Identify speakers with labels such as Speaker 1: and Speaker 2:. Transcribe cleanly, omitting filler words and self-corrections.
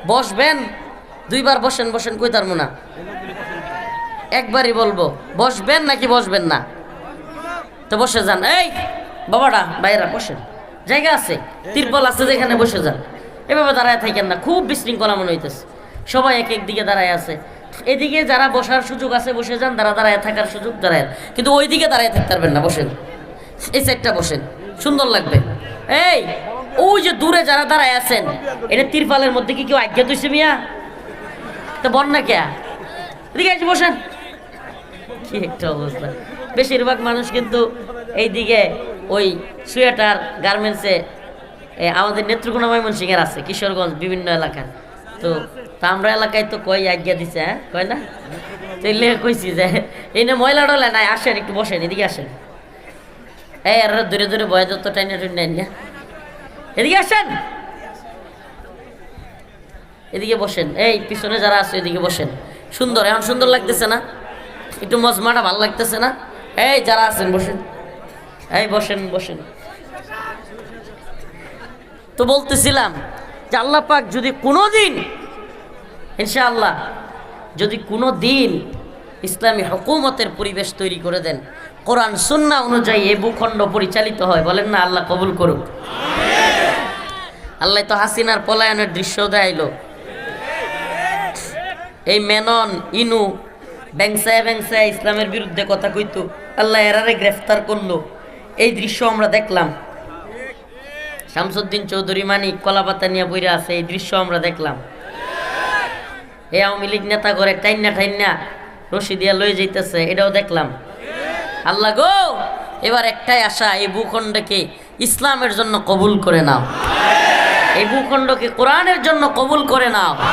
Speaker 1: বসবেন, দুইবার বসেন বসেন কই তার মুনা, একবারই বলবো বসবেন নাকি বসবেন না? তো বসে যান। এই বাবাটা বাইরা বসেন, জায়গা আছে, তিরপল আছে, যেখানে বসে যান। এভাবে দাঁড়ায় থাকেন না, খুব বিশৃঙ্খলা মনে হইতেছে। সবাই এক এক দিকে দাঁড়ায় আছে। এদিকে যারা বসার সুযোগ আছে বসে যান, যারা দাঁড়ায় থাকার সুযোগ দাঁড়ায়, কিন্তু ওই দিকে দাঁড়ায় থাকতে পারবেন না, বসেন এই সাইডটা বসেন, সুন্দর লাগবে। এই ওই যে দূরে যারা দাঁড়ায় আছেন, এটা তিরপালের মধ্যে কি কেউ আজ্ঞা দিচ্ছে মিয়া? তো বন্যা কে এদিকে এসে বসেন। কি একটা অবস্থা! বেশিরভাগ মানুষ কিন্তু এইদিকে ওই সোয়েটার গার্মেন্টসে, আমাদের নেত্রকোনা ময়মনসিংহের আছে, কিশোরগঞ্জ, বিভিন্ন এলাকার। তো আমরা এলাকায় তো কই আজ্ঞা দিছে, হ্যাঁ কয় না? তাইলে কইছি যে এই না ময়লা টলা নাই, আসেন একটু বসেন, এদিকে আসেন। এই আর দূরে দূরে বয়ে যত টাইনে টুইনে না, এদিকে আসেন, এদিকে বসেন। এই পিছনে যারা আছে এদিকে বসেন। সুন্দর, এখন সুন্দর লাগতেছে না? একটু মজমাটা ভালো লাগতেছে না? এই যারা আছেন বসেন, এই বসেন বসেন। তো বলতেছিলাম যে আল্লাহ পাক যদি কোনো দিন, ইনশাআল্লাহ যদি কোনো দিন ইসলামী হুকুমতের পরিবেশ তৈরি করে দেন, কোরআন সুন্নাহ অনুযায়ী এই ভূখণ্ড পরিচালিত হয়, বলেন না আল্লাহ কবুল করুক। আল্লাহ তো হাসিনার পলায়নের দৃশ্য দেখাইলো। এই মেনন ইনু ব্যাংসায় ব্যাংসায় ইসলামের বিরুদ্ধে কথা কইতো, আল্লাহ এরারে গ্রেফতার করলো। এই দৃশ্য আমরা দেখলাম। শামসুদ্দিন চৌধুরী মানিক কলাপাতা নিয়ে বইরে আছে, এই দৃশ্য আমরা দেখলাম। এই আওয়ামী লীগ নেতা করে টাইন্না ঠাইন্না রশি দিয়া লয়ে যাইতেছে, এটাও দেখলাম। আল্লাহ গো, এবার একটাই আশা, এই ভূখণ্ডকে ইসলামের জন্য কবুল করে নাও, এই ভূখণ্ডকে কোরআনের জন্য কবুল করে নাও।